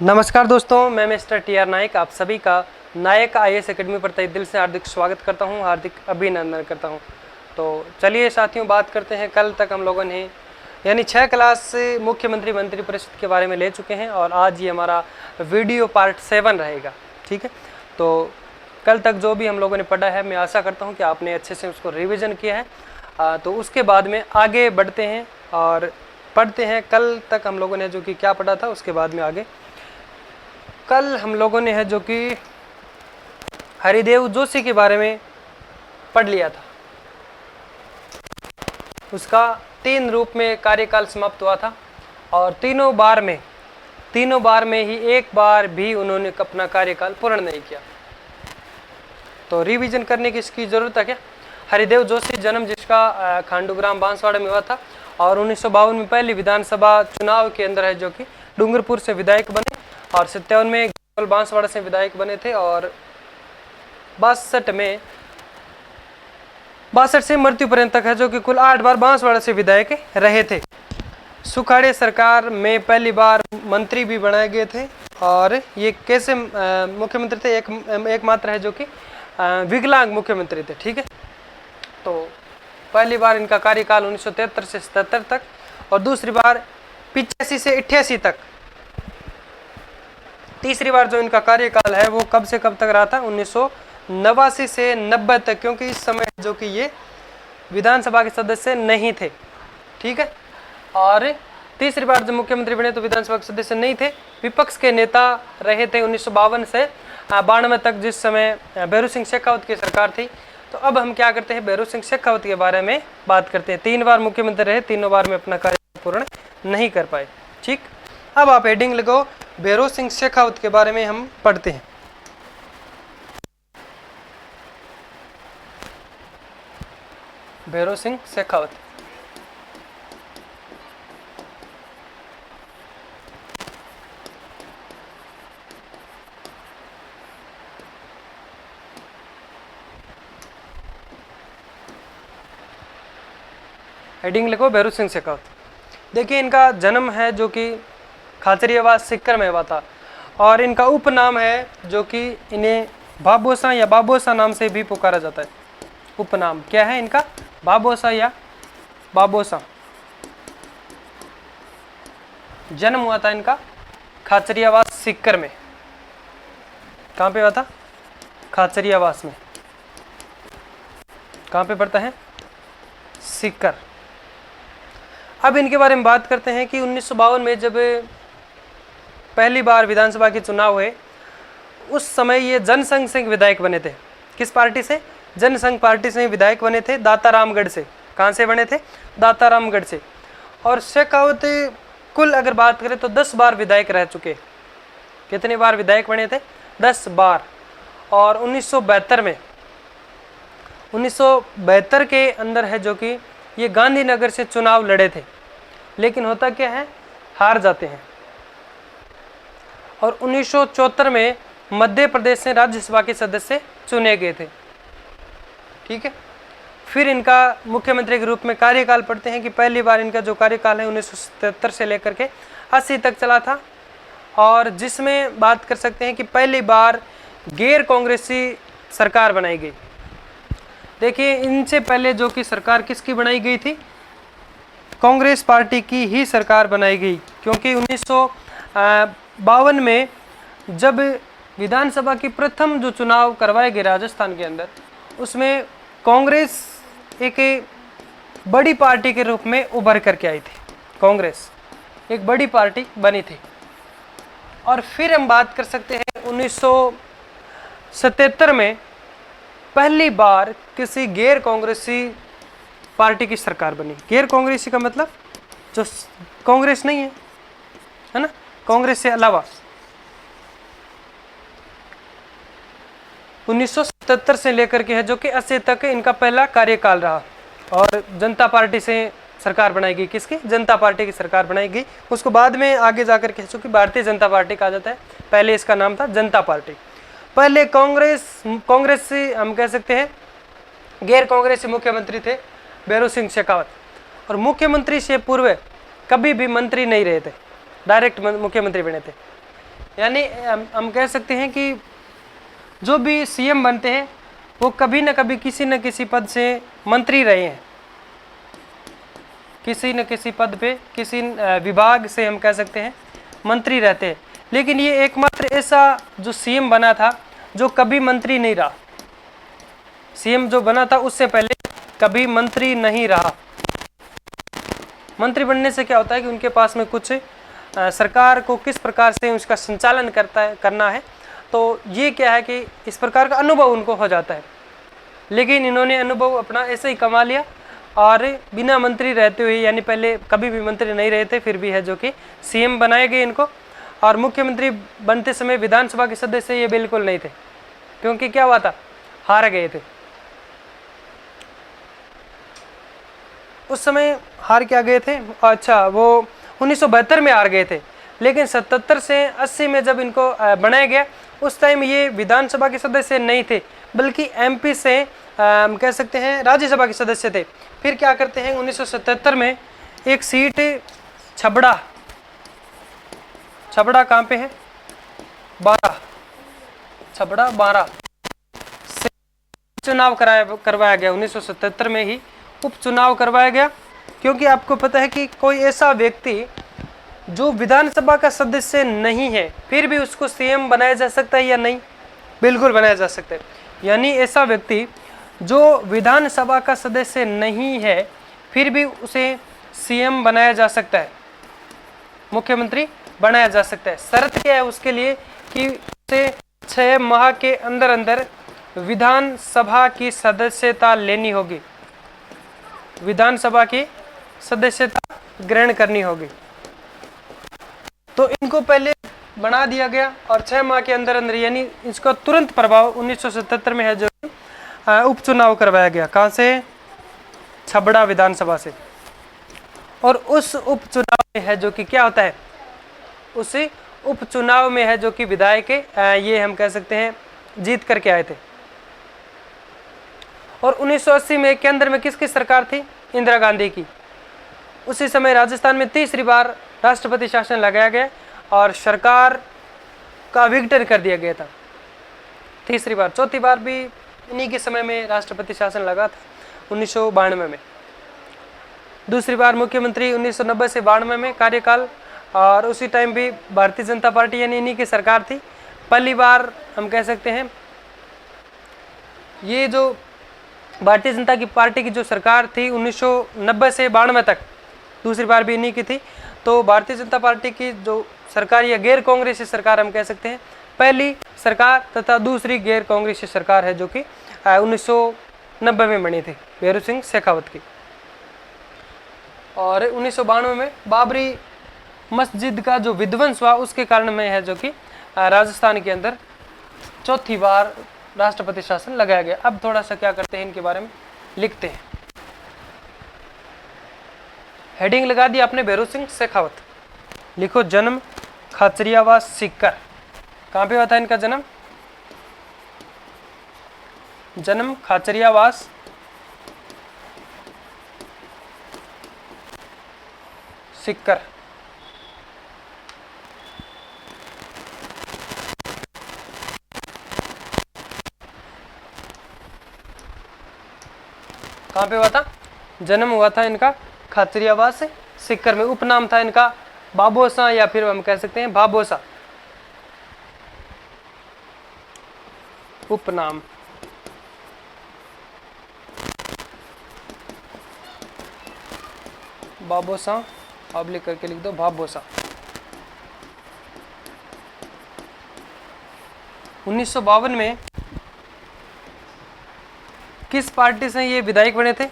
नमस्कार दोस्तों, मैं मिस्टर टी.आर. नायक आप सभी का नायक IAS एकेडमी पर तहे दिल से हार्दिक स्वागत करता हूं, हार्दिक अभिनंदन करता हूं। तो चलिए साथियों, बात करते हैं। कल तक हम लोगों ने यानी 6 क्लास से मुख्यमंत्री मंत्री परिषद के बारे में ले चुके हैं और आज ये हमारा वीडियो पार्ट 7 रहेगा। ठीक है, तो कल तक जो भी हम लोगों ने पढ़ा है, मैं आशा करता हूँ कि आपने अच्छे से उसको रिविज़न किया है। तो उसके बाद में आगे बढ़ते हैं और पढ़ते हैं। कल तक हम लोगों ने जो कि क्या पढ़ा था, उसके बाद में आगे कल हम लोगों ने है जो कि हरिदेव जोशी के बारे में पढ़ लिया था। उसका 3 रूप में कार्यकाल समाप्त हुआ था और तीनों बार में ही एक बार भी उन्होंने अपना कार्यकाल पूर्ण नहीं किया। तो रिवीजन करने की इसकी ज़रूरत है क्या? हरिदेव जोशी जन्म जिसका खांडूग्राम बांसवाड़ा में हुआ था और 1952 में पहली विधानसभा चुनाव के अंदर है जो कि डूंगरपुर से विधायक बने और 57 में बांसवाड़ा से विधायक बने थे और 62 से मृत्यु पर्यंत तक है जो कि कुल 8 बार बांसवाड़ा से विधायक रहे थे। सुखाड़े सरकार में पहली बार मंत्री भी बनाए गए थे और ये कैसे मुख्यमंत्री थे? एकमात्र है जो कि विकलांग मुख्यमंत्री थे। ठीक है, तो पहली बार इनका कार्यकाल 1973 से 77 तक और दूसरी बार 85 से 88 तक। तीसरी बार जो इनका कार्यकाल है वो कब से कब तक रहा था? 1989 से 90 तक, क्योंकि इस समय जो कि ये विधानसभा के सदस्य नहीं थे। ठीक है, और तीसरी बार जब मुख्यमंत्री बने तो विधानसभा के सदस्य नहीं थे, विपक्ष के नेता रहे थे 1952 से 92 तक, जिस समय भैरू सिंह शेखावत की सरकार थी। तो अब हम क्या करते हैं, भैरू सिंह शेखावत के बारे में बात करते हैं। 3 बार मुख्यमंत्री रहे, तीनों बार में अपना कार्य पूर्ण नहीं कर पाए। ठीक, अब आप हेडिंग लगाओ, भैरू सिंह शेखावत के बारे में हम पढ़ते हैं। भैरू सिंह शेखावत हेडिंग लिखो, भैरू सिंह शेखावत। देखिए, इनका जन्म है जो कि खाचरियावास सीकर में हुआ था और इनका उपनाम है जो कि इन्हें बाबोसा या बाबोसा नाम से भी पुकारा जाता है। उपनाम क्या है इनका? बाबोसा या बाबोसा। जन्म हुआ था इनका खाचरियावास सीकर में। कहाँ पे हुआ था? खाचरियावास में। कहाँ पे पड़ता है? सीकर। अब इनके बारे में बात करते हैं कि 1952 में जब पहली बार विधानसभा के चुनाव हुए, उस समय ये जनसंघ से विधायक बने थे। किस पार्टी से? जनसंघ पार्टी से विधायक बने थे, दातारामगढ़ से। कहाँ से बने थे? दातारामगढ़ से। और शेखावत कुल अगर बात करें तो 10 बार विधायक रह चुके। कितनी बार विधायक बने थे? 10 बार। और 1972 के अंदर है जो कि ये गांधीनगर से चुनाव लड़े थे, लेकिन होता क्या है, हार जाते हैं। और 1974 में मध्य प्रदेश से राज्यसभा के सदस्य चुने गए थे। ठीक है, फिर इनका मुख्यमंत्री के रूप में कार्यकाल पढ़ते हैं कि पहली बार इनका जो कार्यकाल है 1977 से लेकर के 80 तक चला था और जिसमें बात कर सकते हैं कि पहली बार गैर कांग्रेसी सरकार बनाई गई। देखिए, इनसे पहले जो कि सरकार किसकी बनाई गई थी? कांग्रेस पार्टी की ही सरकार बनाई गई, क्योंकि 1952 में जब विधानसभा की प्रथम जो चुनाव करवाए गए राजस्थान के अंदर, उसमें कांग्रेस एक बड़ी पार्टी के रूप में उभर करके आई थी। कांग्रेस एक बड़ी पार्टी बनी थी। और फिर हम बात कर सकते हैं 1977 में पहली बार किसी गैर कांग्रेसी पार्टी की सरकार बनी। गैर कांग्रेसी का मतलब जो कांग्रेस नहीं है ना, कांग्रेस से अलावा। 1977 से लेकर के है जो कि 80 तक इनका पहला कार्यकाल रहा और जनता पार्टी से सरकार बनाई गई। किसकी? जनता पार्टी की सरकार बनाई गई। उसको बाद में आगे जाकर के चूंकि भारतीय जनता पार्टी कहा जाता है, पहले इसका नाम था जनता पार्टी। पहले कांग्रेस से हम कह सकते हैं गैर कांग्रेसी मुख्यमंत्री थे भैरू सिंह शेखावत, और मुख्यमंत्री से पूर्व कभी भी मंत्री नहीं रहे थे, डायरेक्ट मुख्यमंत्री बने थे। यानी हम कह सकते हैं कि जो भी सीएम बनते हैं वो कभी न कभी किसी न किसी पद से मंत्री रहे हैं, किसी न किसी पद पे, किसी विभाग से हम कह सकते हैं मंत्री रहते हैं। लेकिन ये एकमात्र ऐसा जो सीएम बना था जो कभी मंत्री नहीं रहा। सीएम जो बना था उससे पहले कभी मंत्री नहीं रहा। मंत्री बनने से क्या होता है कि उनके पास में कुछ सरकार को किस प्रकार से उसका संचालन करना है, तो ये क्या है कि इस प्रकार का अनुभव उनको हो जाता है। लेकिन इन्होंने अनुभव अपना ऐसे ही कमा लिया और बिना मंत्री रहते हुए, यानी पहले कभी भी मंत्री नहीं रहे थे, फिर भी है जो कि सीएम बनाए गए इनको। और मुख्यमंत्री बनते समय विधानसभा के सदस्य ये बिल्कुल नहीं थे, क्योंकि क्या हुआ था, हार गए थे। उस समय हार क्या गए थे, अच्छा वो 1972 में हार गए थे। लेकिन 77 से 80 में जब इनको बनाया गया, उस टाइम ये विधानसभा के सदस्य नहीं थे, बल्कि एमपी से हम कह सकते हैं राज्यसभा के सदस्य थे। फिर क्या करते हैं, 1977 में एक सीट छबड़ा कहाँ पे है, 12 छबड़ा 12 से चुनाव करवाया गया। 1977 में ही उपचुनाव करवाया गया, क्योंकि आपको पता है कि कोई ऐसा व्यक्ति जो विधानसभा का सदस्य नहीं है फिर भी उसको सीएम बनाया जा सकता है या नहीं, बिल्कुल बनाया जा सकता है। यानी ऐसा व्यक्ति जो विधानसभा का सदस्य नहीं है फिर भी उसे सीएम बनाया जा सकता है, मुख्यमंत्री बनाया जा सकता है। शर्त क्या है उसके लिए कि उसे 6 माह के अंदर अंदर विधानसभा की सदस्यता लेनी होगी, विधानसभा की सदस्यता ग्रहण करनी होगी। तो इनको पहले बना दिया गया और 6 माह के अंदर अंदर, यानी इसका तुरंत प्रभाव 1977 में है जो उपचुनाव करवाया गया। कहाँ से, छबड़ा विधानसभा से। और उस उपचुनाव में है जो कि क्या होता है, उसी उपचुनाव में है जो कि विधायक ये हम कह सकते हैं जीत करके आए थे। और 1980 में केंद्र में किसकी सरकार थी, इंदिरा गांधी की। उसी समय राजस्थान में तीसरी बार राष्ट्रपति शासन लगाया गया और सरकार का विघटन कर दिया गया था तीसरी बार। चौथी बार भी इन्हीं के समय में राष्ट्रपति शासन लगा था 1992 में। दूसरी बार मुख्यमंत्री 1990 से 92 में कार्यकाल, और उसी टाइम भी भारतीय जनता पार्टी यानी इन्हीं की सरकार थी। पहली बार हम कह सकते हैं ये जो भारतीय जनता की पार्टी की जो सरकार थी 1990 से 92 तक, दूसरी बार भी इन्हीं की थी। तो भारतीय जनता पार्टी की जो सरकार या गैर कांग्रेसी सरकार हम कह सकते हैं, पहली सरकार तथा दूसरी गैर कांग्रेसी सरकार है जो कि 1990 में बनी थी भैरू सिंह शेखावत की। और 1992 में बाबरी मस्जिद का जो विध्वंस हुआ उसके कारण में है जो कि राजस्थान के अंदर चौथी बार राष्ट्रपति शासन लगाया गया। अब थोड़ा सा क्या करते हैं इनके बारे में लिखते हैं। हेडिंग लगा दी आपने भैरू सिंह शेखावत। लिखो जन्म खाचरियावास सीकर। कहाँ पे हुआ था इनका जन्म, जन्म खाचरियावास सीकर। कहाँ पे हुआ था, जन्म हुआ था इनका खाचरियावास सीकर में। उपनाम था इनका बाबोसा या फिर हम कह सकते हैं भाबोसा, उपनाम। बाबोसा आप लिख करके लिख दो भाबोसा। 1952 में किस पार्टी से ये विधायक बने थे,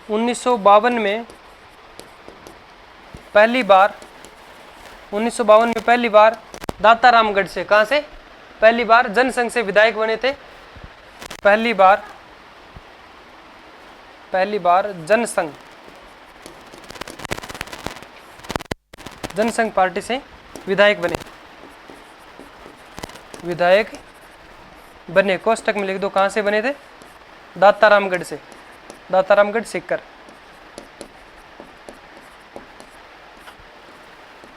1952 में पहली बार, 1952 में पहली बार दातारामगढ़ से। कहाँ से, पहली बार जनसंघ से विधायक बने थे। पहली बार जनसंघ पार्टी से विधायक बने। कोष्टक में लिख दो कहाँ से बने थे, दातारामगढ़ से, दातारामगढ़ सीकर।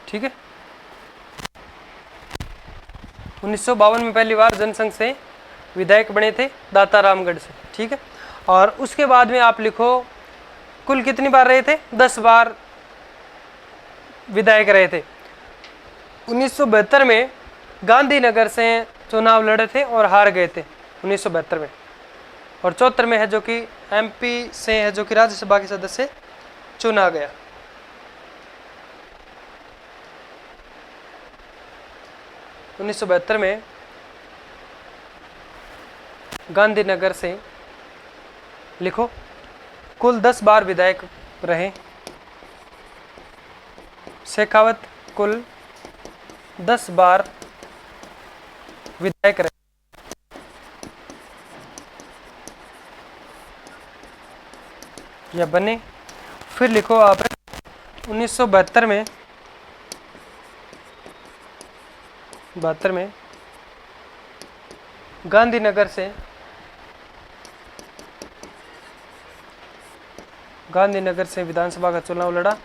ठीक है। 1952 में पहली बार जनसंघ से विधायक बने थे दाता रामगढ़ से, ठीक है। और उसके बाद में आप लिखो कुल कितनी बार रहे थे, 10 बार विधायक रहे थे। 1972 में गांधीनगर से चुनाव लड़े थे और हार गए थे 1972 में। और 74 में है जो कि एमपी से है जो कि राज्यसभा के सदस्य चुना गया। उन्नीस में गांधीनगर से लिखो कुल 10 बार विधायक रहे शेखावत, कुल 10 बार विधायक रहे। या बने। फिर लिखो आप 1972 में 72 में गांधीनगर से विधानसभा का चुनाव लड़ा,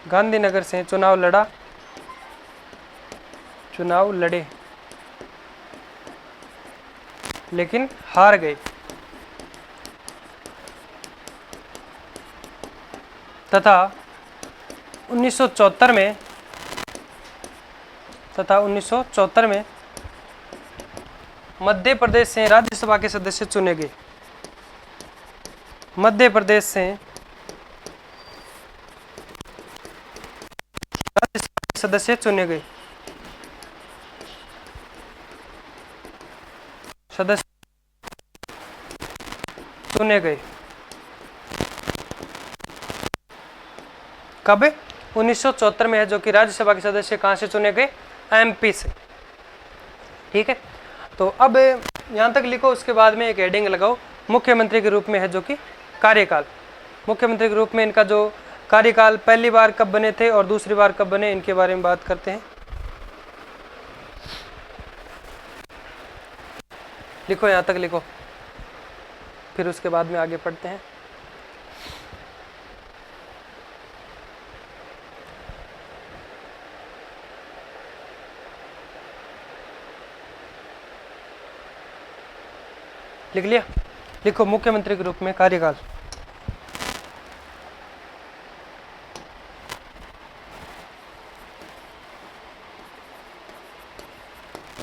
गांधीनगर से चुनाव लड़े लेकिन हार गए। तथा 1974 में मध्य प्रदेश से राज्यसभा के सदस्य चुने गए। मध्य प्रदेश से राज्यसभा के सदस्य चुने गए। कब? 1974 में है जो कि राज्यसभा के सदस्य कहां से चुने गए, एमपी से, ठीक है। तो अब यहां तक लिखो, उसके बाद में एक हेडिंग लगाओ, मुख्यमंत्री के रूप में है जो कि कार्यकाल। मुख्यमंत्री के रूप में इनका जो कार्यकाल पहली बार कब बने थे और दूसरी बार कब बने, इनके बारे में बात करते हैं। लिखो, यहां तक लिखो, फिर उसके बाद में आगे पढ़ते हैं। लिख लिया? लिखो मुख्यमंत्री के रूप में कार्यकाल।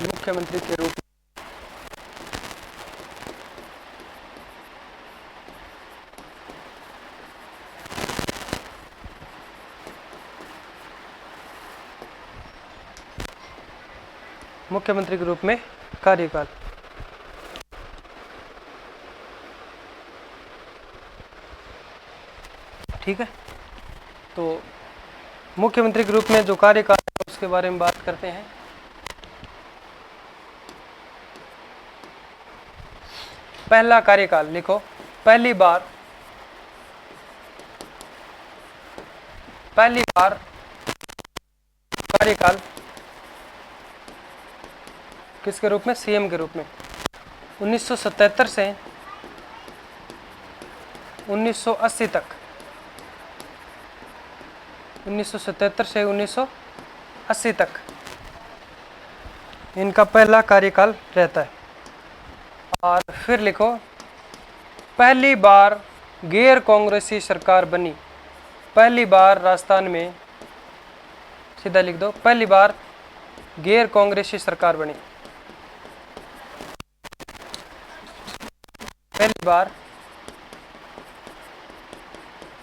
मुख्यमंत्री के रूप मुख्यमंत्री के रूप में कार्यकाल। ठीक है, तो मुख्यमंत्री के रूप में जो कार्यकाल है उसके बारे में बात करते हैं। पहला कार्यकाल लिखो, पहली बार कार्यकाल किसके रूप में, सीएम के रूप में। 1977 से 1980 तक, 1977 से 1980 तक इनका पहला कार्यकाल रहता है। और फिर लिखो, पहली बार गैर कांग्रेसी सरकार बनी। पहली बार राजस्थान में, सीधा लिख दो, पहली बार गैर कांग्रेसी सरकार बनी। पहली बार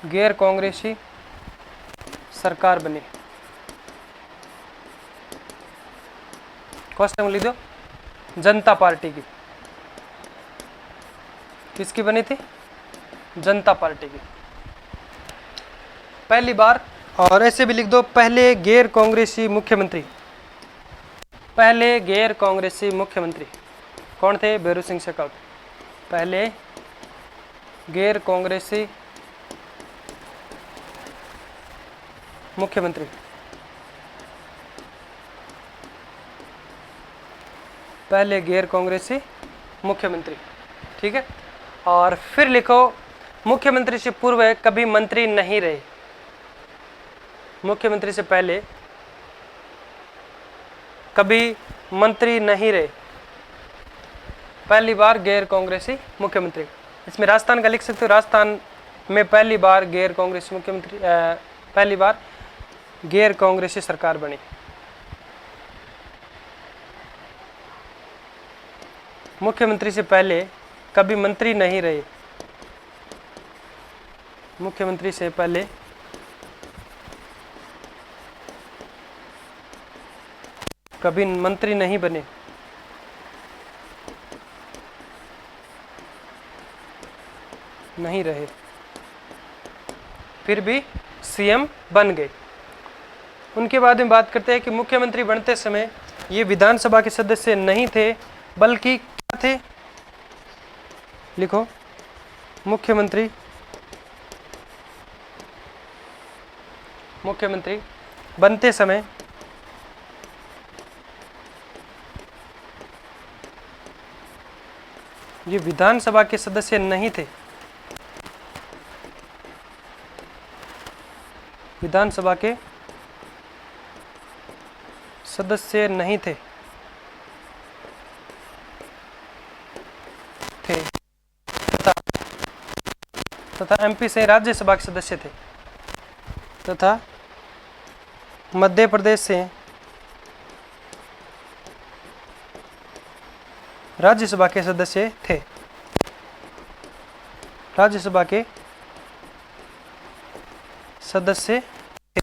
गैर कांग्रेसी सरकार बनी। क्वेश्चन लिख दो, जनता पार्टी की। किसकी बनी थी? जनता पार्टी की, पहली बार। और ऐसे भी लिख दो, पहले गैर कांग्रेसी मुख्यमंत्री। पहले गैर कांग्रेसी मुख्यमंत्री कौन थे? भैरू सिंह शेखावत। पहले गैर कांग्रेसी मुख्यमंत्री, पहले गैर कांग्रेसी मुख्यमंत्री, ठीक है। और फिर लिखो, मुख्यमंत्री से पूर्व कभी मंत्री नहीं रहे। मुख्यमंत्री से पहले कभी मंत्री नहीं रहे, पहली बार गैर कांग्रेसी मुख्यमंत्री। इसमें राजस्थान का लिख सकते हो, राजस्थान में पहली बार गैर कांग्रेसी मुख्यमंत्री, पहली बार गैर कांग्रेसी सरकार बनी। मुख्यमंत्री से पहले कभी मंत्री नहीं रहे, मुख्यमंत्री से पहले कभी मंत्री नहीं बने, नहीं रहे, फिर भी सीएम बन गए। उनके बाद में बात करते हैं कि मुख्यमंत्री बनते समय ये विधानसभा के सदस्य नहीं थे, बल्कि क्या थे, लिखो, मुख्यमंत्री बनते समय ये विधानसभा के सदस्य नहीं थे, विधानसभा के सदस्य नहीं थे, तथा एमपी से राज्यसभा के सदस्य थे, तथा मध्य प्रदेश से राज्यसभा के सदस्य थे, राज्यसभा के सदस्य थे।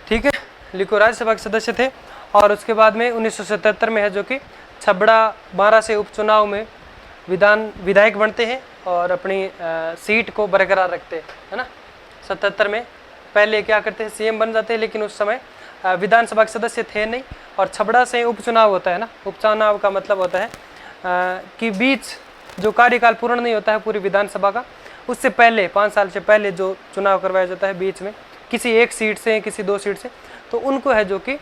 ठीक है, लिखो राज्यसभा के सदस्य थे। और उसके बाद में 1977 में है जो कि छबड़ा 12 से उपचुनाव में विधायक बनते हैं और अपनी सीट को बरकरार रखते हैं, है ना। 77 में पहले क्या करते हैं, सीएम बन जाते हैं, लेकिन उस समय विधानसभा के सदस्य थे नहीं। और छबड़ा से उपचुनाव होता है ना, उपचुनाव का मतलब होता है कि बीच जो कार्यकाल पूर्ण नहीं होता है पूरी विधानसभा का, उससे पहले 5 साल से पहले जो चुनाव करवाया जाता है बीच में, किसी एक सीट से, किसी 2 सीट से, तो उनको है जो कि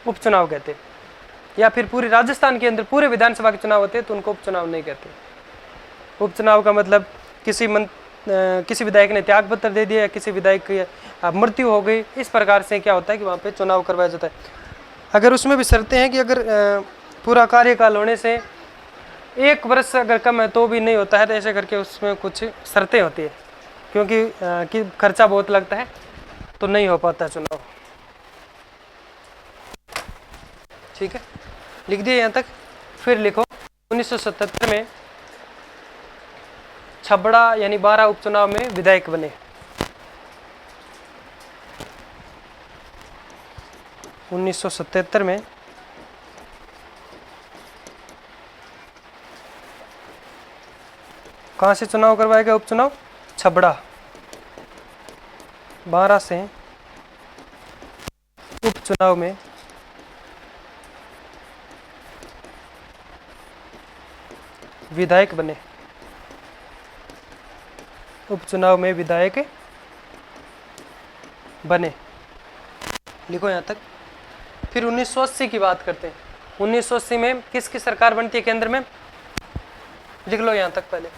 उपचुनाव कहते हैं। या फिर पूरी राजस्थान के अंदर पूरे विधानसभा के चुनाव होते हैं तो उनको उपचुनाव नहीं कहते। उपचुनाव का मतलब किसी विधायक ने त्याग पत्र दे दिया या किसी विधायक की मृत्यु हो गई, इस प्रकार से क्या होता है कि वहाँ पे चुनाव करवाया जाता है। अगर उसमें भी शर्तें हैं कि अगर पूरा कार्यकाल होने से 1 वर्ष अगर कम है तो भी नहीं होता है, तो ऐसे करके उसमें कुछ शर्तें होती है, क्योंकि कि खर्चा बहुत लगता है तो नहीं हो पाता चुनाव। ठीक है, लिख दिए यहाँ तक। फिर लिखो 1977 में छबड़ा यानी 12 उपचुनाव में विधायक बने। 1977 में कहाँ से चुनाव करवाया गया, उपचुनाव छबड़ा 12 से उपचुनाव में विधायक बने, उपचुनाव में विधायक बने। लिखो यहाँ तक। फिर 1980 की बात करते हैं। 1980 में किसकी सरकार बनती है केंद्र में, लिख लो यहाँ तक। पहले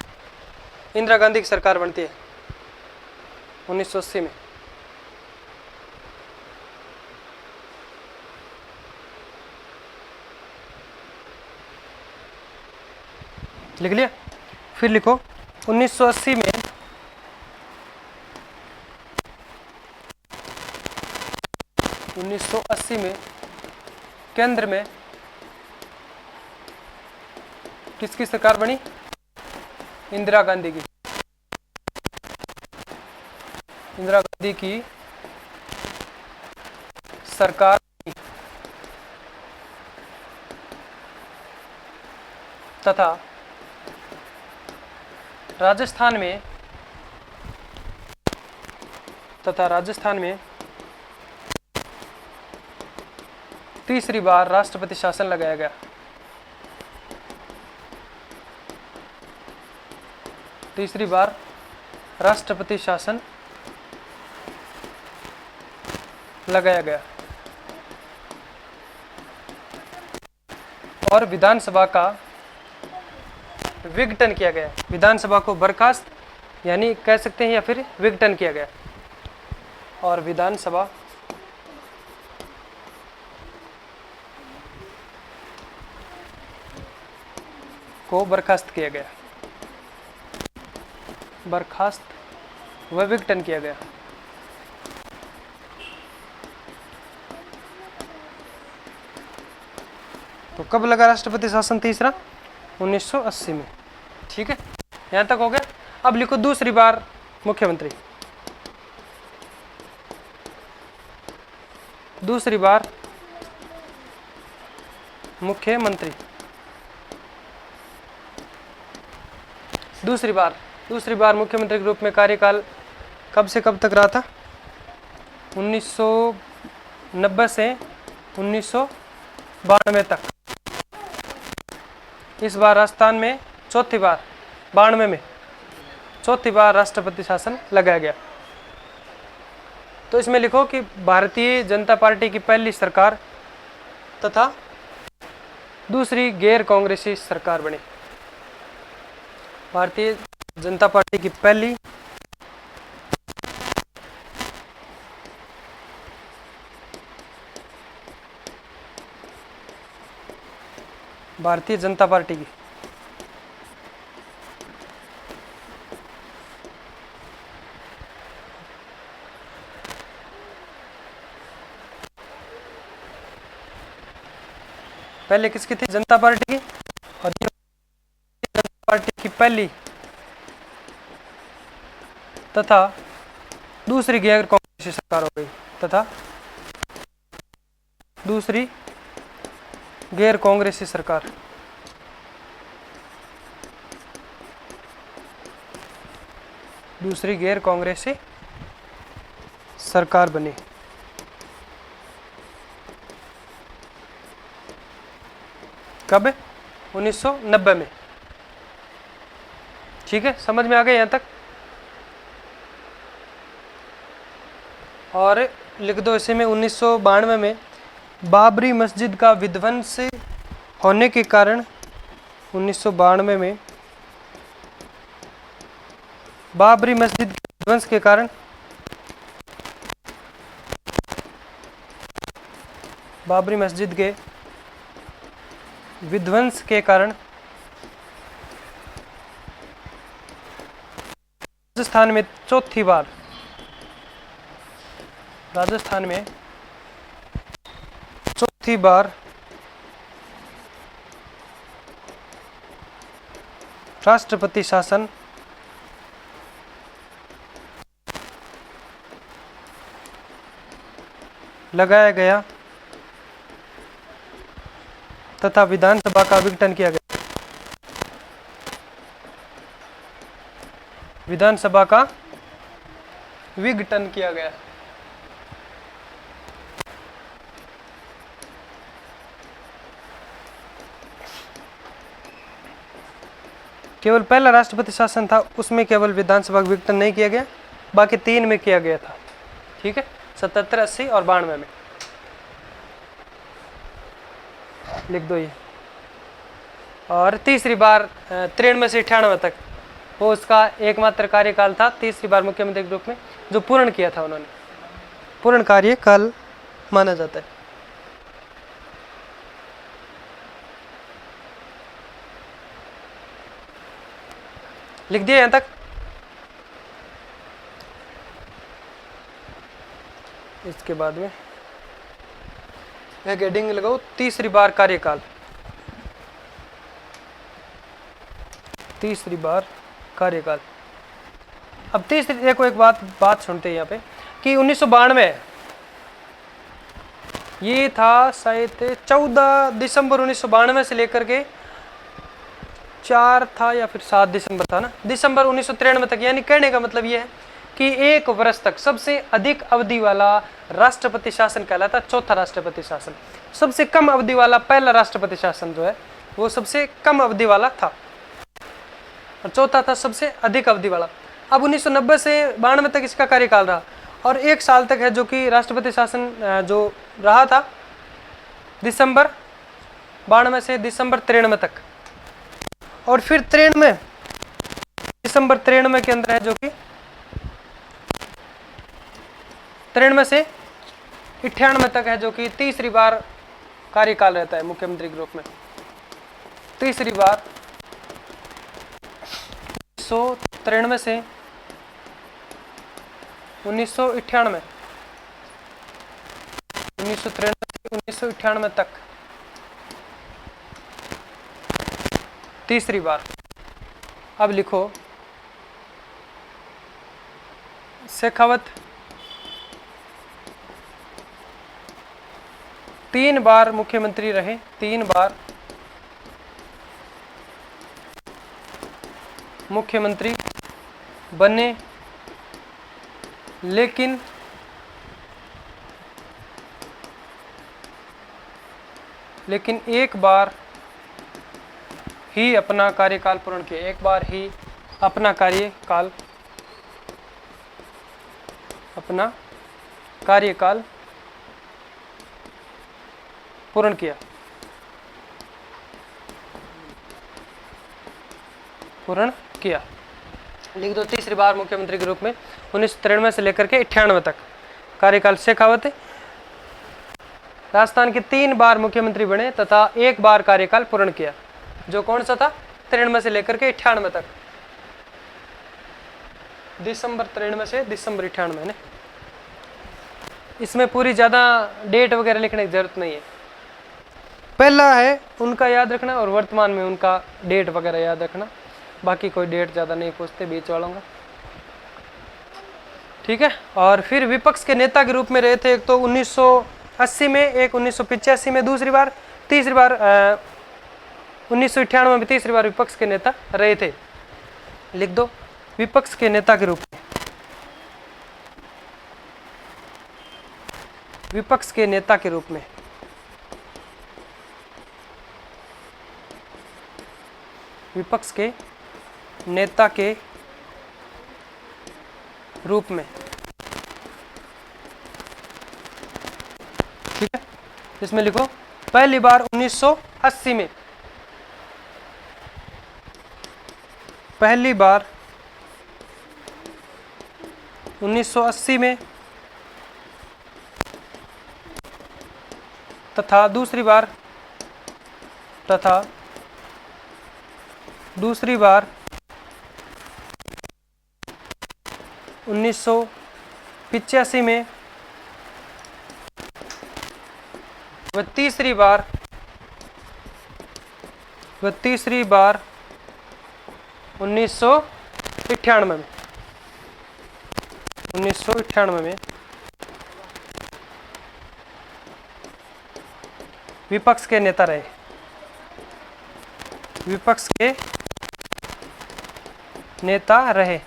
इंदिरा गांधी की सरकार बनती है 1980 में। लिख लिया। फिर लिखो 1980 में केंद्र में किसकी सरकार बनी, इंदिरा गांधी की। इंदिरा गांधी की सरकार तथा राजस्थान में तीसरी बार राष्ट्रपति शासन लगाया गया। तीसरी बार राष्ट्रपति शासन लगाया गया और विधानसभा का विघटन किया गया। विधानसभा को बर्खास्त यानी कह सकते हैं या फिर विघटन किया गया और विधानसभा को बर्खास्त किया गया, बर्खास्त व विघटन किया गया। तो कब लगा राष्ट्रपति शासन तीसरा? 1980 में। ठीक है, यहां तक हो गया। अब लिखो दूसरी बार मुख्यमंत्री, दूसरी बार मुख्यमंत्री, दूसरी बार मुख्यमंत्री के रूप में कार्यकाल कब से कब तक रहा था? 1990 से 1992 तक। इस बार राजस्थान में चौथी बार, 92 में चौथी बार राष्ट्रपति शासन लगाया गया। तो इसमें लिखो कि भारतीय जनता पार्टी की पहली सरकार तथा दूसरी गैर कांग्रेसी सरकार बनी। भारतीय जनता पार्टी की पहली भारतीय जनता पार्टी की पहले किसकी थी? जनता पार्टी की। और जनता पार्टी की पहली तथा दूसरी गैर कांग्रेसी सरकार हो गई, तथा दूसरी गैर कांग्रेसी सरकार। दूसरी गैर कांग्रेसी सरकार बनी। कब? 1990 में। ठीक है, समझ में आ गया यहां तक? और लिख दो इसे में 1992 में बाबरी मस्जिद का विध्वंस होने के कारण, 1992 में बाबरी मस्जिद के विध्वंस के कारण बाबरी मस्जिद के विध्वंस के कारण राजस्थान में चौथी बार, राजस्थान में चौथी बार राष्ट्रपति शासन लगाया गया तथा विधानसभा का विघटन किया गया। विधानसभा का विघटन किया गया। केवल पहला राष्ट्रपति शासन था, उसमें केवल विधानसभा का विघटन नहीं किया गया, बाकी तीन में किया गया था। ठीक है, 77, 80 और 92 में। लिख दो ये। और तीसरी बार 93 से 98 तक वो उसका एकमात्र कार्यकाल था, तीसरी बार मुख्यमंत्री के रूप में जो पूर्ण किया था उन्होंने। पूर्ण कार्यकाल माना जाता है। लिख दिया यहां तक? इसके बाद में एक हेडिंग लगाओ, तीसरी बार कार्यकाल। तीसरी बार कार्यकाल। अब तीसरी, देखो एक बात सुनते हैं यहाँ पे कि 1992 ये था शायद 14 दिसंबर 1992 से लेकर के 4 था या फिर 7 दिसंबर था ना, दिसंबर 1993 तक। यानी कहने का मतलब ये है कि 1 वर्ष तक सबसे अधिक अवधि वाला राष्ट्रपति शासन कहलाता, चौथा राष्ट्रपति शासन। सबसे कम अवधि वाला पहला राष्ट्रपति शासन जो है वो सबसे कम अवधि वाला था, और चौथा था सबसे अधिक अवधि वाला। अब 1990 से 92 तक इसका कार्यकाल रहा, और 1 साल तक है जो कि राष्ट्रपति शासन जो रहा था दिसंबर 92 से दिसंबर 93 तक। और फिर 93 दिसंबर 93 के अंदर है जो कि 93 से 98 तक है जो कि तीसरी बार कार्यकाल रहता है मुख्यमंत्री के रूप में। तीसरी बार 1993 से 1998, 1993 से 1998 तक तीसरी बार। अब लिखो शेखावत 3 बार मुख्यमंत्री रहे, 3 बार मुख्यमंत्री बने, लेकिन एक बार ही अपना कार्यकाल पूर्ण किया, एक बार ही अपना कार्यकाल पूर्ण किया, लिख दो। तीसरी बार मुख्यमंत्री के रूप में 1993 से लेकर के 98 तक कार्यकाल शेखावत राजस्थान के 3 बार मुख्यमंत्री बने तथा 1 बार कार्यकाल पूर्ण किया। जो कौन सा था? 93 से लेकर के 98 तक, दिसंबर 93 से दिसंबर 98 ने। इसमें पूरी ज़्यादा डेट वगैरह लिखने की जरूरत नहीं है। पहला है उनका याद रखना और वर्तमान में उनका डेट वगैरह याद रखना, बाकी कोई डेट ज़्यादा नहीं पूछते बीच वालों का, ठीक है। और फिर विपक्ष के नेता के रूप में रहे थे, एक तो 1980 में, एक 1985 में दूसरी बार, तीसरी बार 1998 में तीसरी बार विपक्ष के नेता रहे थे। लिख दो विपक्ष के नेता के रूप में, विपक्ष के नेता के रूप में विपक्ष के नेता के रूप में, ठीक है। इसमें लिखो पहली बार 1980 में, पहली बार 1980 में तथा दूसरी बार 1985 में व तीसरी बार 1998 में, 1998 में विपक्ष के नेता रहे, विपक्ष के नेता रहे,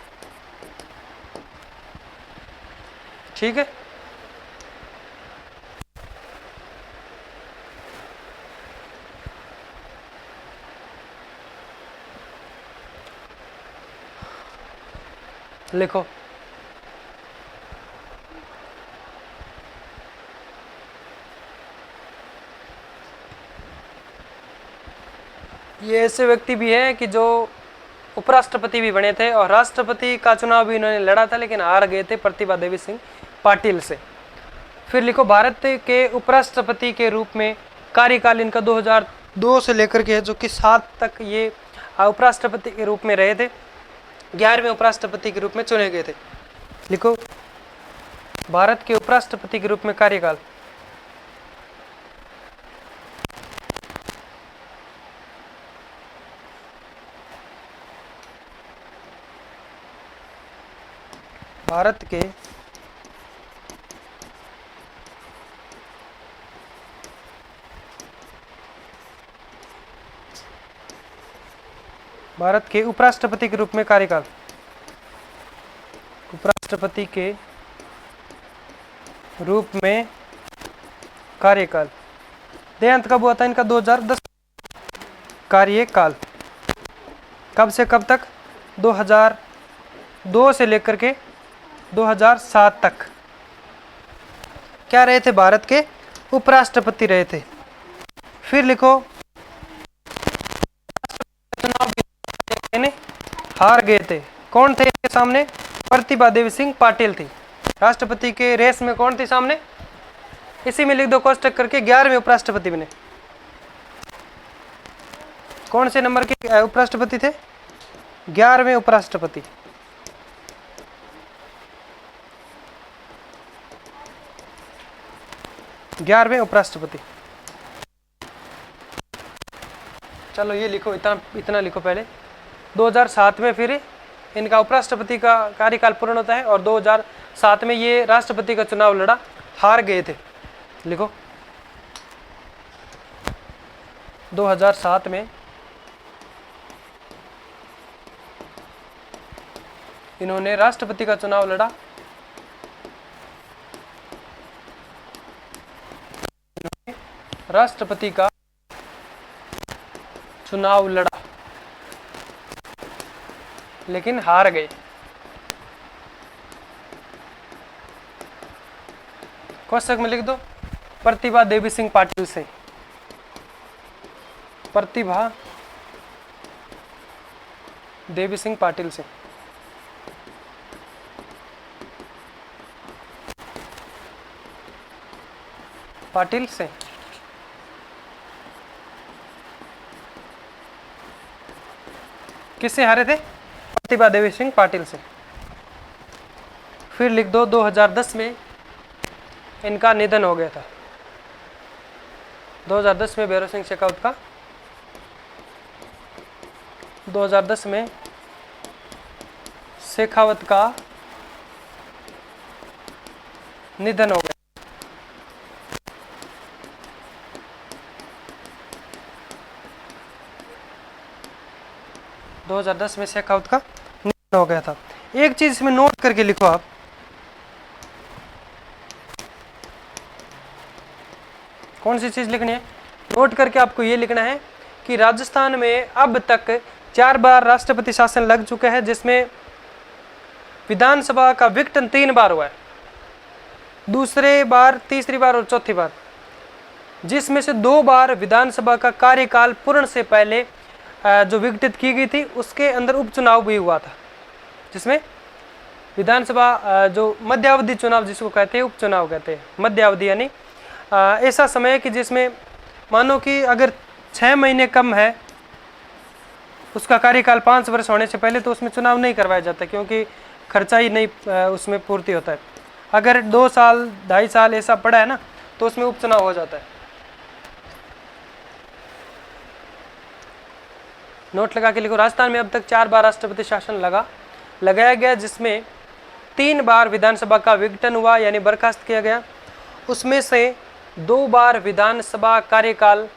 ठीक है। लिखो ये ऐसे व्यक्ति भी हैं कि जो उपराष्ट्रपति भी बने थे और राष्ट्रपति का चुनाव भी इन्होंने लड़ा था, लेकिन हार गए थे प्रतिभा देवी सिंह पाटिल से। फिर लिखो भारत के उपराष्ट्रपति के रूप में कार्यकाल इनका 2002 से लेकर के जो कि 7 तक ये उपराष्ट्रपति के रूप में रहे थे, 11वें उपराष्ट्रपति के रूप में चुने गए थे। लिखो भारत के उपराष्ट्रपति के रूप में कार्यकाल भारत के उपराष्ट्रपति के रूप में कार्यकाल, उपराष्ट्रपति के रूप में कार्यकाल देहांत कब हुआ था इनका? 2010। कार्यकाल कब से कब तक? 2002 से लेकर के 2007 तक क्या रहे थे? भारत के उपराष्ट्रपति रहे थे। फिर लिखो चुनाव हार गए थे। कौन थे इनके सामने? प्रतिभा देवी सिंह पाटिल थी। राष्ट्रपति के रेस में कौन थी सामने? इसी में लिख दो कोष्टक करके 11वें उपराष्ट्रपति बने। कौन से नंबर के उपराष्ट्रपति थे? 11वें उपराष्ट्रपति। ग्यारहवें उपराष्ट्रपति। चलो ये लिखो, इतना इतना लिखो पहले। 2007 में फिर इनका उपराष्ट्रपति का कार्यकाल पूर्ण होता है और 2007 में ये राष्ट्रपति का चुनाव लड़ा, हार गए थे। लिखो 2007 में इन्होंने राष्ट्रपति का चुनाव लड़ा, राष्ट्रपति का चुनाव लड़ा लेकिन हार गए। कोष्टक में लिख दो प्रतिभा देवी सिंह पाटिल से। प्रतिभा देवी सिंह पाटिल से। पाटिल से किससे हारे थे? प्रतिभा देवी सिंह पाटिल से। फिर लिख दो 2010 में इनका निधन हो गया था। 2010 में भैरव सिंह शेखावत का 2010 में शेखावत का निधन हो गया। 2010 में शेखावत का निधन हो गया था। एक चीज इसमें नोट करके लिखो आप, कौन सी चीज लिखनी है? नोट करके आपको ये लिखना है कि राजस्थान में अब तक 4 बार राष्ट्रपति शासन लग चुका है, जिसमें विधानसभा का विघटन 3 बार हुआ है, दूसरे बार, तीसरी बार और चौथी बार, जिसमें से 2 बार विधानसभा का कार्यकाल पूर्ण से पहले जो विघटित की गई थी उसके अंदर उपचुनाव भी हुआ था, जिसमें विधानसभा जो मध्यावधि चुनाव जिसको कहते हैं, उपचुनाव कहते हैं, मध्यावधि यानी ऐसा समय है कि जिसमें मानो कि अगर 6 महीने कम है उसका कार्यकाल 5 वर्ष होने से पहले, तो उसमें चुनाव नहीं करवाया जाता क्योंकि खर्चा ही नहीं उसमें पूर्ति होता है। अगर 2 साल 2.5 साल ऐसा पड़ा है ना, तो उसमें उपचुनाव हो जाता है। नोट लगा के लिखो, राजस्थान में अब तक 4 बार राष्ट्रपति शासन लगाया गया, जिसमें 3 बार विधानसभा का विघटन हुआ यानी बर्खास्त किया गया, उसमें से 2 बार विधानसभा कार्यकाल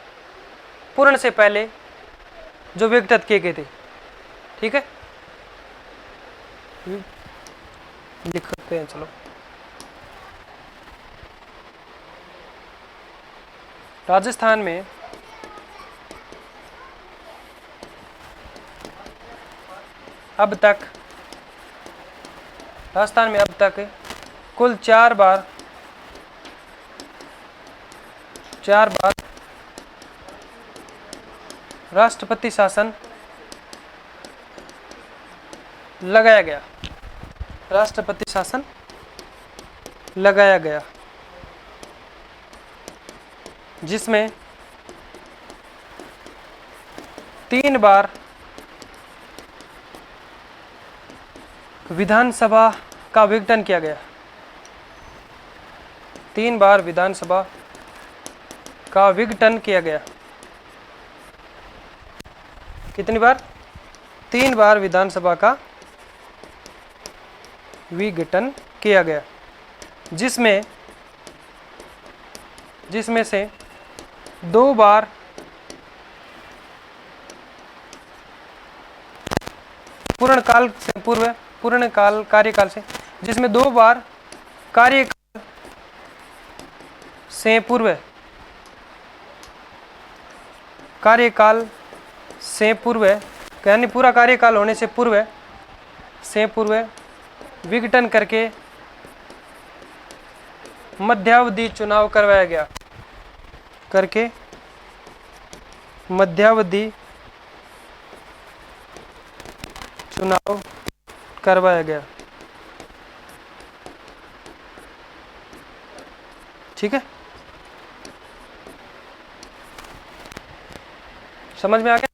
पूर्ण से पहले जो विघटित किए गए थे। ठीक है, लिख सकते हैं। चलो, राजस्थान में अब तक कुल 4 बार राष्ट्रपति शासन लगाया गया। राष्ट्रपति शासन लगाया गया, जिसमें 3 बार विधानसभा का विघटन किया गया। 3 बार विधानसभा का विघटन किया गया। कितनी बार? 3 बार विधानसभा का विघटन किया गया, जिसमें से 2 बार पूर्णकाल कार्यकाल से, जिसमें 2 बार कार्यकाल से पूर्व यानी पूरा कार्यकाल होने से पूर्व विघटन करके मध्यावधि चुनाव करवाया गया। मध्यावधि चुनाव करवाया गया। ठीक है, समझ में आ गया?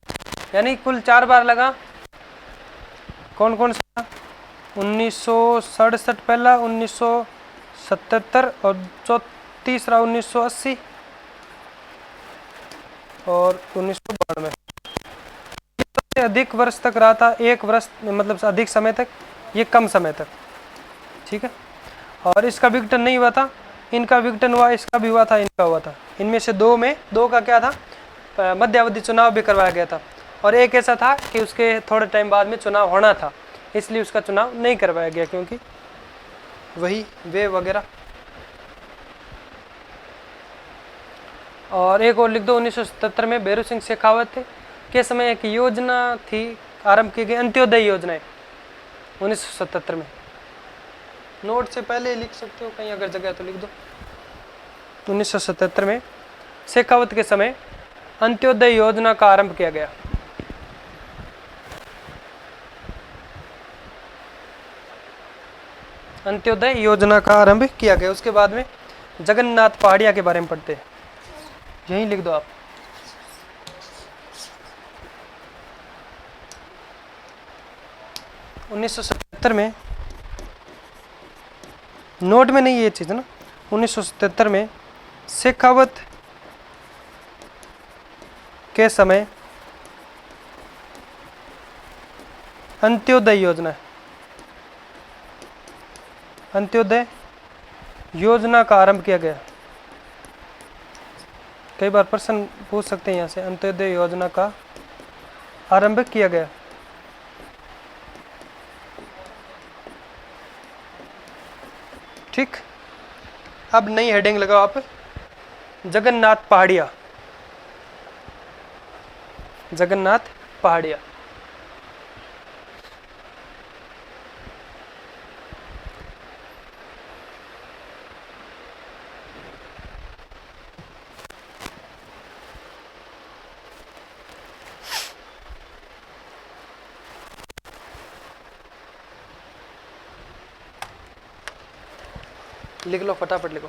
यानी कुल 4 बार लगा कौन कौन सा? 1967 पहला, 1977 और जो तीसरा 1980 और 1992। सबसे अधिक वर्ष तक रहा था, 1 वर्ष मतलब अधिक समय तक, ये कम समय तक। ठीक है, और इसका विघटन नहीं हुआ था, इनका विघटन हुआ, इसका भी हुआ था, इनका हुआ था। इनमें से दो का क्या था, मध्यावधि चुनाव भी करवाया गया था, और एक ऐसा था कि उसके थोड़े टाइम बाद में चुनाव होना था, इसलिए उसका चुनाव नहीं करवाया गया, क्योंकि वही वे वगैरह। और एक और लिख दो, 1977 में भैरू सिंह शेखावत के समय एक योजना थी आरंभ की गई, अंत्योदय योजना 1977 में। नोट से पहले लिख सकते हो कहीं अगर जगह तो लिख दो। 1977 में शेखावत के समय अंत्योदय योजना का आरंभ किया गया। अंत्योदय योजना का आरंभ किया गया। उसके बाद में जगन्नाथ पहाड़िया के बारे में पढ़ते हैं, यही लिख दो आप। $1977 में, नोट में नहीं ये चीज ना, 1977 में शेखावत के समय अंत्योदय योजना, अंत्योदय योजना का आरंभ किया गया। कई बार प्रश्न पूछ सकते हैं यहाँ से, अंत्योदय योजना का आरंभ किया गया। ठीक, अब नई हेडिंग लगाओ आप, जगन्नाथ पहाड़िया। जगन्नाथ पहाड़िया। लिख लो, फटाफट लिखो।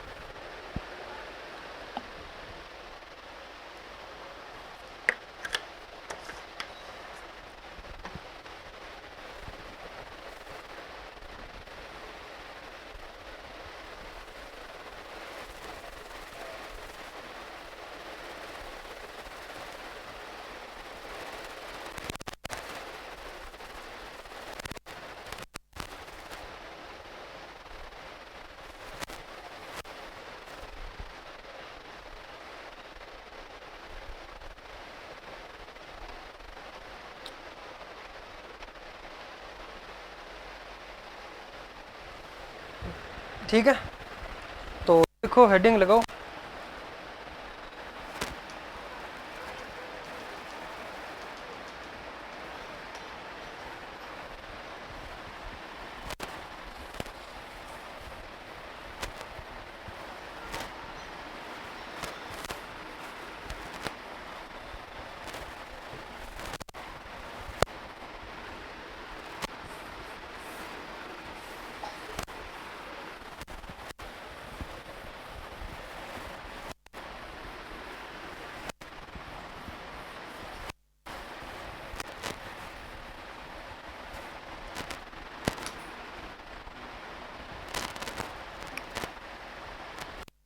ठीक है, तो देखो हेडिंग लगाओ,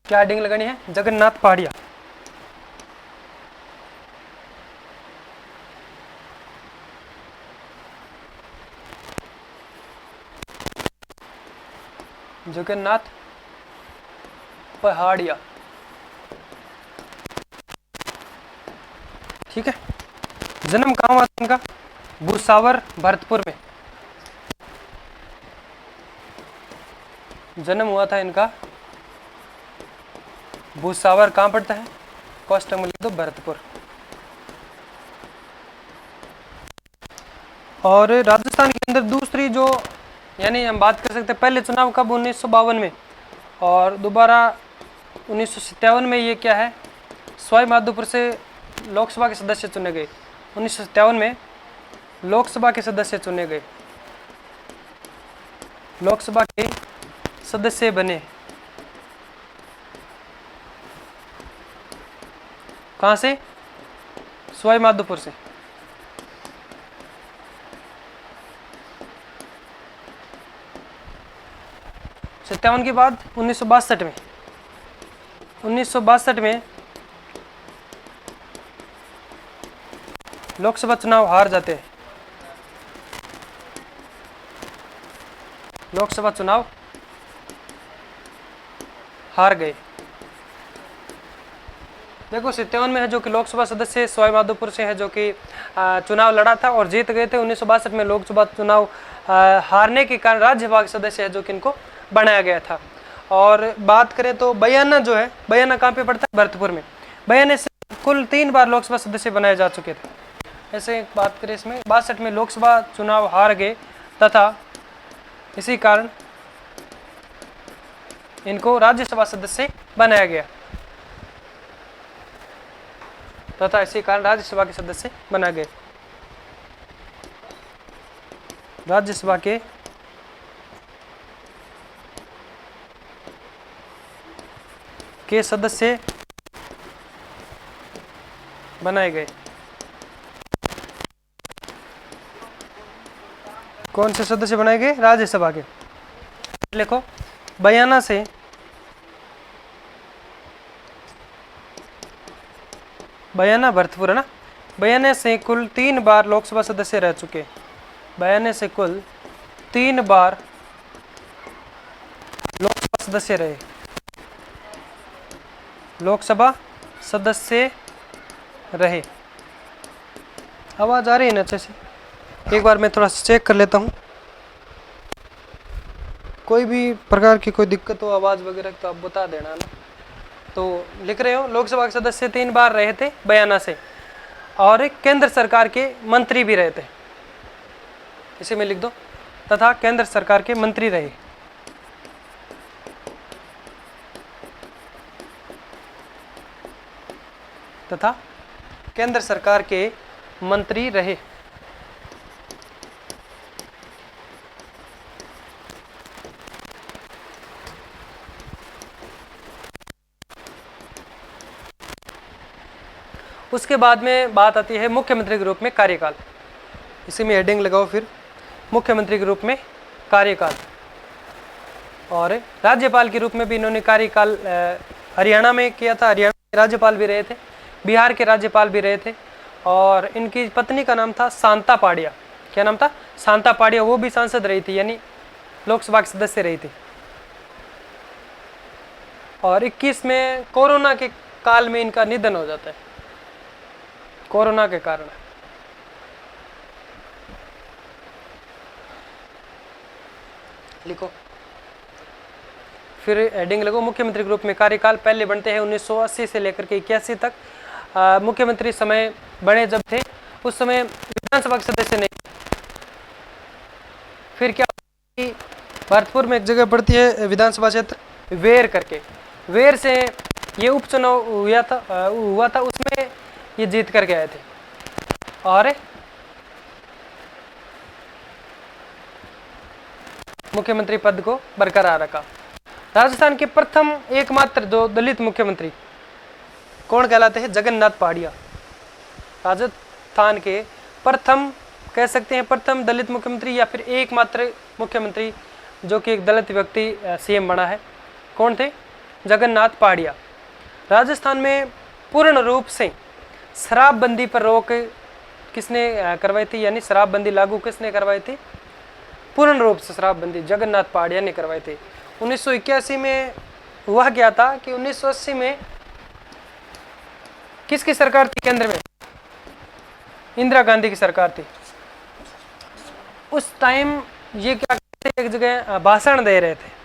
क्या हेडिंग लगानी है? जगन्नाथ पहाड़िया। जगन्नाथ पहाड़िया। ठीक है, जन्म कहाँ हुआ था इनका? भूसावर, भरतपुर में जन्म हुआ था इनका। भूसावर कहाँ पड़ता है? कोष्टक में लिख दो, भरतपुर। और राजस्थान के अंदर दूसरी जो, यानी हम बात कर सकते हैं पहले चुनाव कब, 1952 में, और दोबारा 1957 में ये क्या है, सवाई माधोपुर से लोकसभा के सदस्य चुने गए। 1957 में लोकसभा के सदस्य चुने गए, लोकसभा के सदस्य बने। कहाँ से? सवाई माधोपुर से। 57 के बाद 1962 में लोकसभा चुनाव हार जाते हैं। लोकसभा चुनाव हार गए। देखो 57 में है जो कि लोकसभा सदस्य सवाई माधोपुर से है जो कि चुनाव लड़ा था और जीत गए थे। 1962 में लोकसभा चुनाव हारने के कारण राज्यसभा के सदस्य है जो कि इनको बनाया गया था। और बात करें तो बयाना जो है, बयाना कहाँ पे पड़ता है? भरतपुर में। बयाने से कुल 3 बार लोकसभा सदस्य बनाए जा चुके थे। ऐसे बात करें इसमें 62 में लोकसभा चुनाव हार गए तथा इसी कारण इनको राज्यसभा सदस्य बनाया गया तथा इसी कारण राज्यसभा के सदस्य बना गए। राज्यसभा के सदस्य बनाए गए। कौन से सदस्य बनाए गए? राज्यसभा के। लिखो बयाना से बयाना भरतपुर है ना, बयाने से कुल 3 बार लोकसभा सदस्य रह चुके। बयाने से कुल 3 बार लोकसभा सदस्य रहे। लोकसभा सदस्य रहे। आवाज आ रही है ना अच्छे से? एक बार मैं थोड़ा चेक कर लेता हूँ। कोई भी प्रकार की कोई दिक्कत हो आवाज वगैरह तो आप बता देना ना। तो लिख रहे हो लोकसभा के सदस्य 3 बार रहे थे बयाना से और केंद्र सरकार के मंत्री भी रहे थे। इसी में लिख दो तथा केंद्र सरकार के मंत्री रहे। तथा केंद्र सरकार के मंत्री रहे। उसके बाद में बात आती है मुख्यमंत्री के रूप में कार्यकाल। इसी में हेडिंग लगाओ फिर, मुख्यमंत्री के रूप में कार्यकाल। और राज्यपाल के रूप में भी इन्होंने कार्यकाल हरियाणा में किया था। हरियाणा के राज्यपाल भी रहे थे, बिहार के राज्यपाल भी रहे थे। और इनकी पत्नी का नाम था शांता पाड़िया। क्या नाम था? शांता पाड़िया। वो भी सांसद रही थी, यानी लोकसभा के सदस्य रही थी। और 21 में कोरोना के काल में इनका निधन हो जाता है, कोरोना के कारण। लिखो फिर हेडिंग लगो मुख्यमंत्री के रूप में कार्यकाल। पहले बनते हैं 1980 से लेकर के 81 तक। मुख्यमंत्री समय बने जब थे उस समय विधानसभा के सदस्य नहीं। फिर क्या, भरतपुर में एक जगह पड़ती है विधानसभा क्षेत्र वेर करके। वेर से ये उपचुनाव हुआ था उसमें ये जीत कर गए थे और मुख्यमंत्री पद को बरकरार रखा। राजस्थान के प्रथम एकमात्र जो दलित मुख्यमंत्री कौन कहलाते हैं? जगन्नाथ पहाड़िया। राजस्थान के प्रथम कह सकते हैं, प्रथम दलित मुख्यमंत्री या फिर एकमात्र मुख्यमंत्री जो कि एक दलित व्यक्ति सीएम बना है। कौन थे? जगन्नाथ पहाड़िया। राजस्थान में पूर्ण रूप से शराबबंदी पर रोक किसने करवाई थी, यानी शराबबंदी लागू किसने करवाई थी? पूर्ण रूप से शराबबंदी जगन्नाथ पहाड़िया ने करवाई थी। 1981 में हुआ क्या था कि 1980 में किसकी सरकार थी केंद्र में? इंदिरा गांधी की सरकार थी। उस टाइम ये क्या करते, एक जगह भाषण दे रहे थे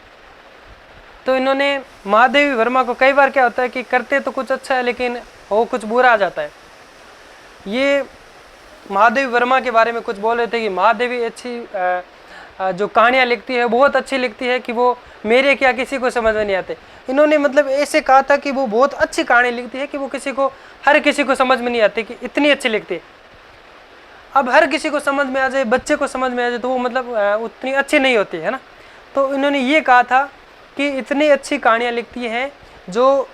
तो इन्होंने महादेवी वर्मा को, कई बार क्या होता है कि करते तो कुछ अच्छा है लेकिन वो कुछ बुरा आ जाता है। ये महादेवी वर्मा के बारे में कुछ बोल रहे थे कि महादेवी अच्छी जो कहानियाँ लिखती है बहुत अच्छी लिखती है कि वो मेरे क्या किसी को समझ में नहीं आते। इन्होंने मतलब ऐसे कहा था कि वो बहुत अच्छी कहानी लिखती है कि वो हर किसी को समझ में नहीं आती, कि इतनी अच्छी लिखती है। अब हर किसी को समझ में आ जाए, बच्चे को समझ में आ जाए तो वो मतलब उतनी अच्छी नहीं होती है ना। तो इन्होंने ये कहा था कि इतनी अच्छी कहानियाँ लिखती हैं जो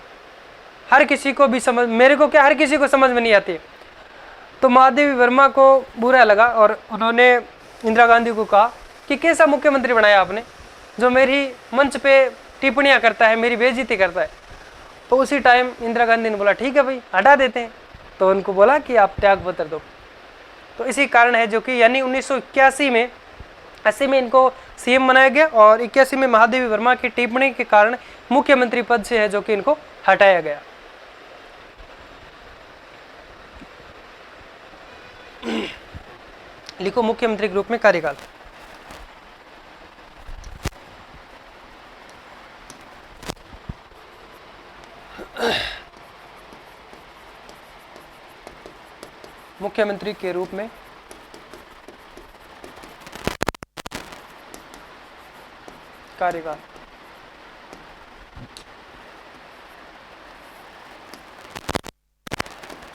हर किसी को भी समझ, मेरे को क्या हर किसी को समझ में नहीं आती। तो महादेवी वर्मा को बुरा लगा और उन्होंने इंदिरा गांधी को कहा कि कैसा मुख्यमंत्री बनाया आपने, जो मेरी मंच पे टिप्पणियां करता है, मेरी बेइज्जती करता है। तो उसी टाइम इंदिरा गांधी ने बोला ठीक है भाई हटा देते हैं, तो उनको बोला कि आप त्याग पत्र दो। तो इसी कारण है जो कि यानी 1981 में 80 में इनको सीएम बनाया गया और 81 में महादेवी वर्मा की टिप्पणी के कारण मुख्यमंत्री पद से है जो कि इनको हटाया गया। लिखो मुख्यमंत्री के रूप में कार्यकाल। मुख्यमंत्री के रूप में कार्यकाल।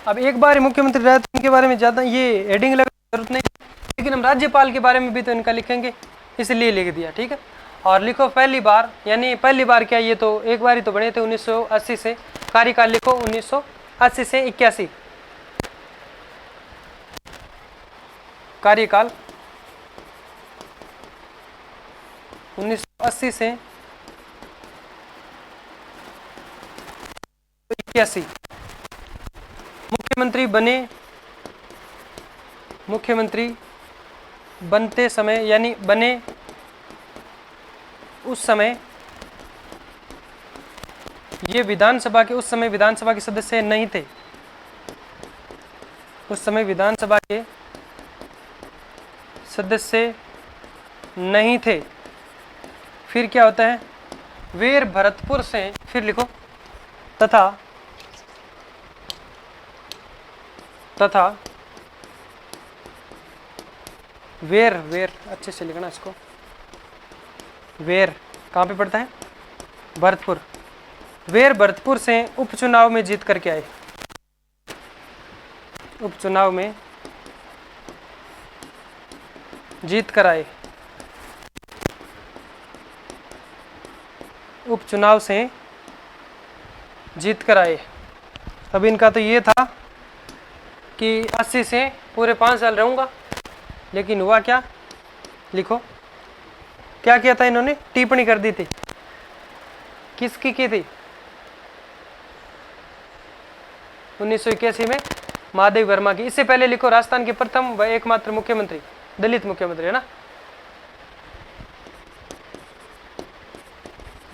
अब एक बार मुख्यमंत्री रहे तो इनके बारे में ज़्यादा ये हेडिंग लगाने की जरूरत नहीं, लेकिन हम राज्यपाल के बारे में भी तो इनका लिखेंगे, इसलिए लिख दिया। ठीक है, और लिखो पहली बार, यानी पहली बार क्या, ये तो एक बार ही तो बने थे 1980 से। कार्यकाल लिखो 1980 से 81। कार्यकाल 1980 से 81। मुख्यमंत्री बने, मुख्यमंत्री बनते समय यानी बने उस समय ये विधानसभा के, उस समय विधानसभा के सदस्य नहीं थे, उस समय विधानसभा के सदस्य नहीं थे। फिर क्या होता है, वीर भरतपुर से, फिर लिखो तथा वेर, वेर अच्छे से लिखना इसको, वेर कहाँ पे पड़ता है, भरतपुर। वेर भरतपुर से उपचुनाव में जीत करके आए, उपचुनाव में जीत कर आए, उपचुनाव से जीत कर आए। अब इनका तो ये था कि 80 से पूरे 5 साल रहूंगा, लेकिन हुआ क्या, लिखो क्या किया था इन्होंने, टिप्पणी कर दी थी। किसकी की थी, 1981 में महादेवी वर्मा की। इससे पहले लिखो राजस्थान के प्रथम व एकमात्र मुख्यमंत्री, दलित मुख्यमंत्री है ना,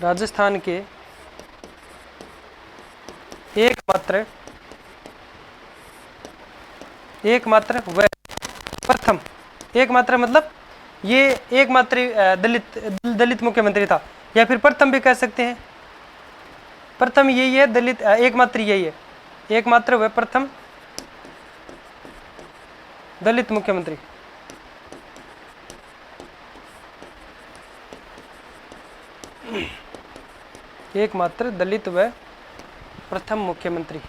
राजस्थान के एकमात्र व प्रथम, एकमात्र मतलब ये एकमात्र दलित मुख्यमंत्री था, या फिर प्रथम भी कह सकते हैं। प्रथम यही है, दलित एकमात्र यही है, एकमात्र व प्रथम दलित मुख्यमंत्री। एकमात्र दलित व प्रथम मुख्यमंत्री।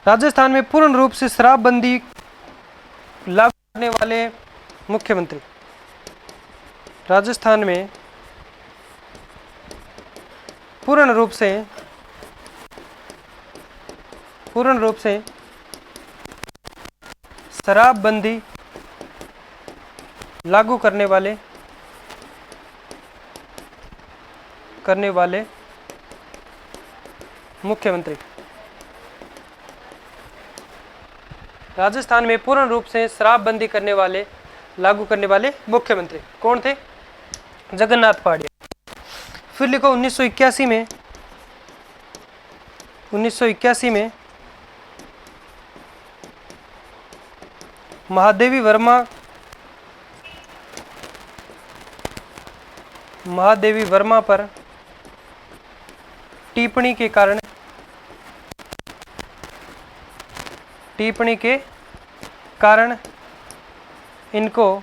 राजस्थान में पूर्ण रूप से शराबबंदी लागू करने वाले मुख्यमंत्री। राजस्थान में पूर्ण रूप से शराबबंदी लागू करने वाले मुख्यमंत्री। राजस्थान में पूर्ण रूप से शराबबंदी लागू करने वाले मुख्यमंत्री कौन थे, जगन्नाथ पहाड़िया। फिर लिखो 1981 में महादेवी वर्मा पर टिप्पणी के कारण इनको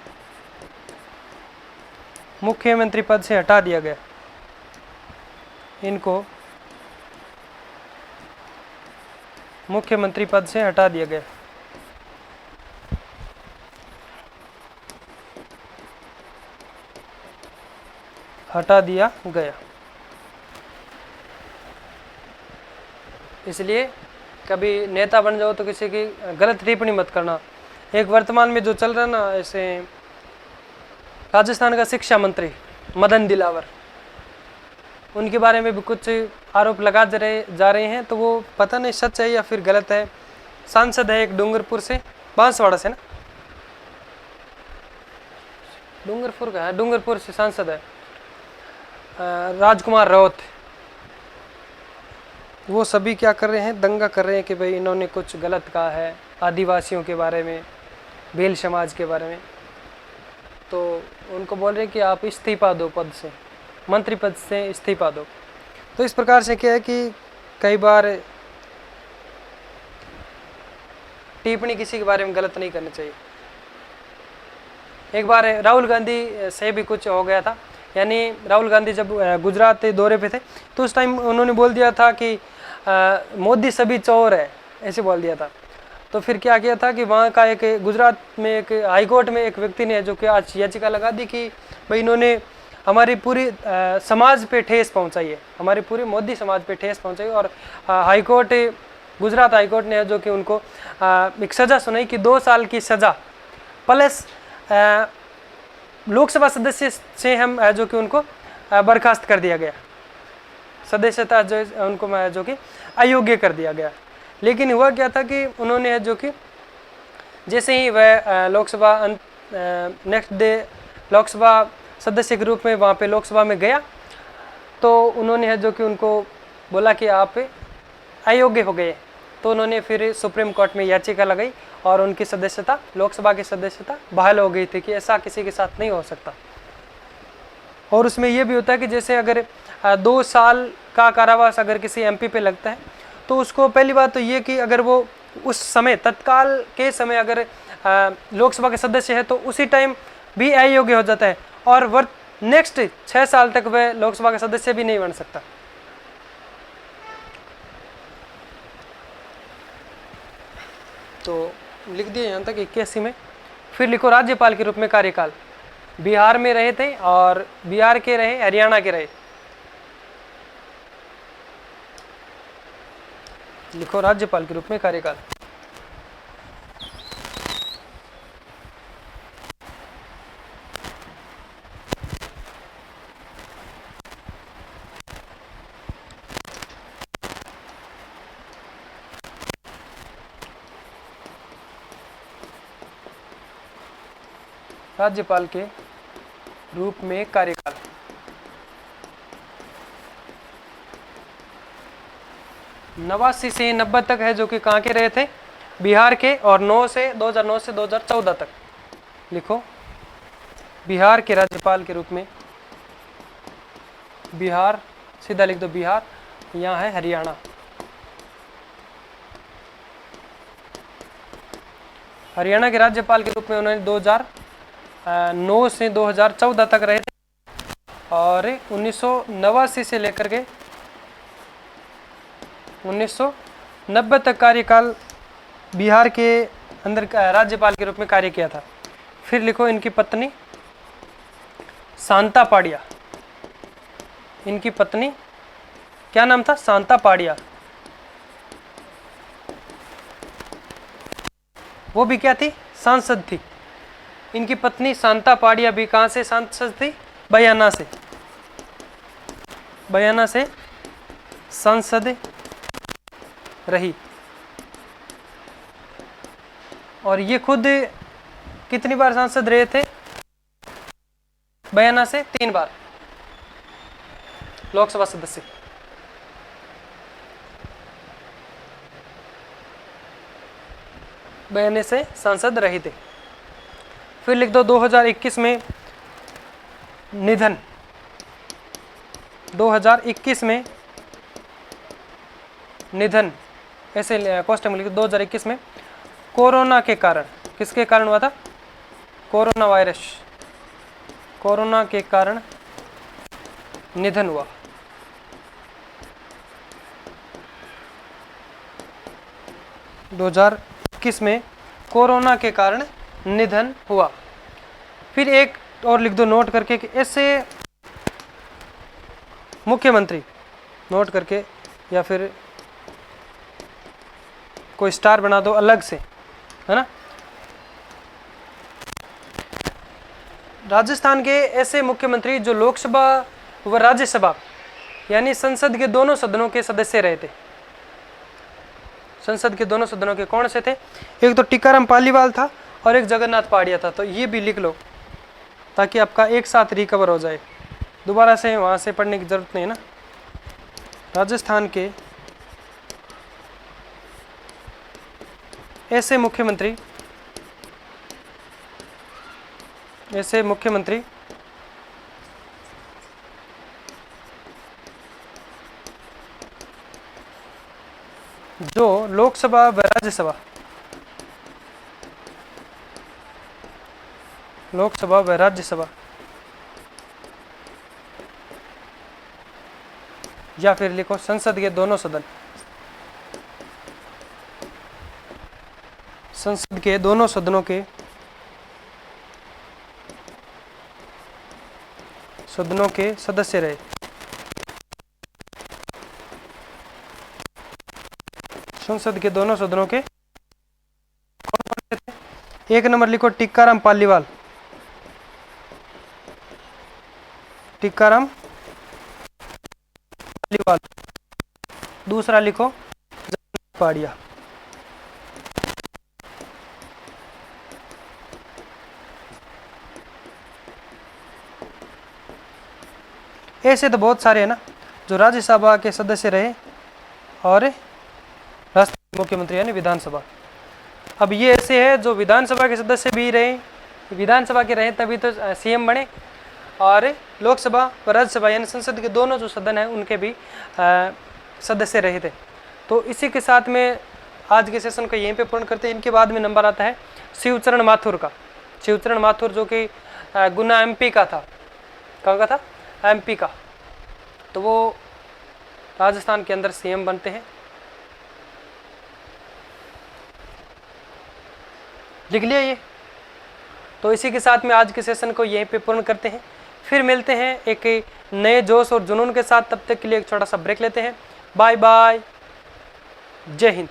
मुख्यमंत्री पद से हटा दिया गया। इनको मुख्यमंत्री पद से हटा दिया गया। हटा दिया गया। इसलिए कभी नेता बन जाओ तो किसी की गलत टिप्पणी मत करना। एक वर्तमान में जो चल रहा है ना, ऐसे राजस्थान का शिक्षा मंत्री मदन दिलावर, उनके बारे में भी कुछ आरोप लगा जा रहे हैं, तो वो पता नहीं सच है या फिर गलत है। सांसद है एक डूंगरपुर से, बांसवाड़ा से ना, डूंगरपुर का है, डूंगरपुर से सांसद है राजकुमार राउत। वो सभी क्या कर रहे हैं, दंगा कर रहे हैं कि भाई इन्होंने कुछ गलत कहा है आदिवासियों के बारे में, भील समाज के बारे में। तो उनको बोल रहे हैं कि आप इस्तीफा दो पद से, मंत्री पद से इस्तीफा दो। तो इस प्रकार से क्या है कि कई बार टिप्पणी किसी के बारे में गलत नहीं करनी चाहिए। एक बार राहुल गांधी से भी कुछ हो गया था, यानी राहुल गांधी जब गुजरात दौरे पे थे तो उस टाइम उन्होंने बोल दिया था कि मोदी सभी चोर है, ऐसे बोल दिया था। तो फिर क्या किया था कि वहाँ का एक गुजरात में एक हाई कोर्ट में एक व्यक्ति ने जो कि आज याचिका लगा दी कि भाई इन्होंने हमारी पूरी समाज पे ठेस पहुँचाई है, हमारी पूरी मोदी समाज पे ठेस पहुँचाई। और high court, Gujarat high court ने जो कि उनको एक सज़ा सुनाई कि 2 साल की सज़ा प्लस लोकसभा सदस्य से हम जो कि उनको बर्खास्त कर दिया गया, सदस्यता जो उनको जो कि अयोग्य कर दिया गया। लेकिन हुआ क्या था कि उन्होंने जो कि जैसे ही वह लोकसभा नेक्स्ट डे लोकसभा सदस्य के रूप में वहाँ पे लोकसभा में गया, तो उन्होंने जो कि उनको बोला कि आप अयोग्य हो गए। तो उन्होंने फिर सुप्रीम कोर्ट में याचिका लगाई और उनकी सदस्यता, लोकसभा की सदस्यता बहाल हो गई थी कि ऐसा किसी के साथ नहीं हो सकता। और उसमें यह भी होता है कि जैसे अगर 2 साल का कारावास अगर किसी एमपी पे लगता है तो उसको पहली बात तो ये कि अगर वो उस समय तत्काल के समय अगर लोकसभा के सदस्य है तो उसी टाइम भी अयोग्य हो जाता है और नेक्स्ट 6 साल तक वह लोकसभा का सदस्य भी नहीं बन सकता। तो लिख दिया यहाँ तक 81 में। फिर लिखो राज्यपाल के रूप में कार्यकाल, बिहार में रहे थे और बिहार के रहे, हरियाणा के रहे। लिखो राज्यपाल के रूप में कार्यकाल। राज्यपाल के रूप में कार्यकाल 89 से 90 तक है, जो कि कहाँ के रहे थे, बिहार के। और 2009 से 2014 तक लिखो बिहार के राज्यपाल के रूप में। बिहार सीधा लिख दो, बिहार, यहाँ है हरियाणा। हरियाणा के राज्यपाल के रूप में उन्होंने 2009 से 2014 तक रहे थे और 1989 से लेकर के 1990 तक कार्यकाल बिहार के अंदर राज्यपाल के रूप में कार्य किया था। फिर लिखो इनकी पत्नी शांता पाड़िया। इनकी पत्नी क्या नाम था, शांता पाड़िया। वो भी क्या थी, सांसद थी। इनकी पत्नी शांता पाड़िया भी कहाँ से सांसद थी, बयाना से। बयाना से सांसद रही। और ये खुद कितनी बार सांसद रहे थे, बयाना से 3 बार लोकसभा सदस्य। बयाने से सांसद रहे थे। फिर लिख दो 2021 में निधन। 2021 में निधन, ऐसे क्वेश्चन में लिखो 2021 में कोरोना के कारण, किसके कारण हुआ था, कोरोना वायरस, कोरोना के कारण निधन हुआ। दो 2021 में कोरोना के कारण निधन हुआ। फिर एक और लिख दो नोट करके कि ऐसे मुख्यमंत्री, नोट करके या फिर कोई स्टार बना दो अलग से, है ना। राजस्थान के ऐसे मुख्यमंत्री जो लोकसभा व राज्यसभा यानी संसद के दोनों सदनों के सदस्य रहे थे। संसद के दोनों सदनों के कौन से थे? एक तो टीकाराम पालीवाल था और एक जगन्नाथ पहाड़िया था। तो ये भी लिख लो ताकि आपका एक साथ रिकवर हो जाए, दोबारा से वहाँ से पढ़ने की जरूरत नहीं है ना। राजस्थान के ऐसे मुख्यमंत्री जो लोकसभा व राज्यसभा या फिर लिखो संसद के दोनों सदन, संसद के दोनों सदनों के सदस्य रहे। संसद के दोनों सदनों के कौन थे? एक नंबर लिखो टीकाराम पालीवाल, दूसरा लिखो जगन्नाथ पहाड़िया। ऐसे तो बहुत सारे हैं ना जो राज्यसभा के सदस्य रहे और राष्ट्रीय मुख्यमंत्री यानी विधानसभा। अब ये ऐसे है जो विधानसभा के सदस्य भी रहे, विधानसभा के रहे तभी तो सीएम बने, और लोकसभा व राज्यसभा यानी संसद के दोनों जो सदन हैं उनके भी सदस्य रहे थे। तो इसी के साथ में आज के सेशन को यहीं पे पूर्ण करते हैं। इनके बाद में नंबर आता है शिवचरण माथुर का। शिवचरण माथुर जो कि गुना एमपी का था। कहाँ का था? एमपी का। तो वो राजस्थान के अंदर सीएम बनते हैं। लिख लिया ये। तो इसी के साथ में आज के सेशन को यहीं पे पूर्ण करते हैं। फिर मिलते हैं एक नए जोश और जुनून के साथ। तब तक के लिए एक छोटा सा ब्रेक लेते हैं। बाय बाय, जय हिंद।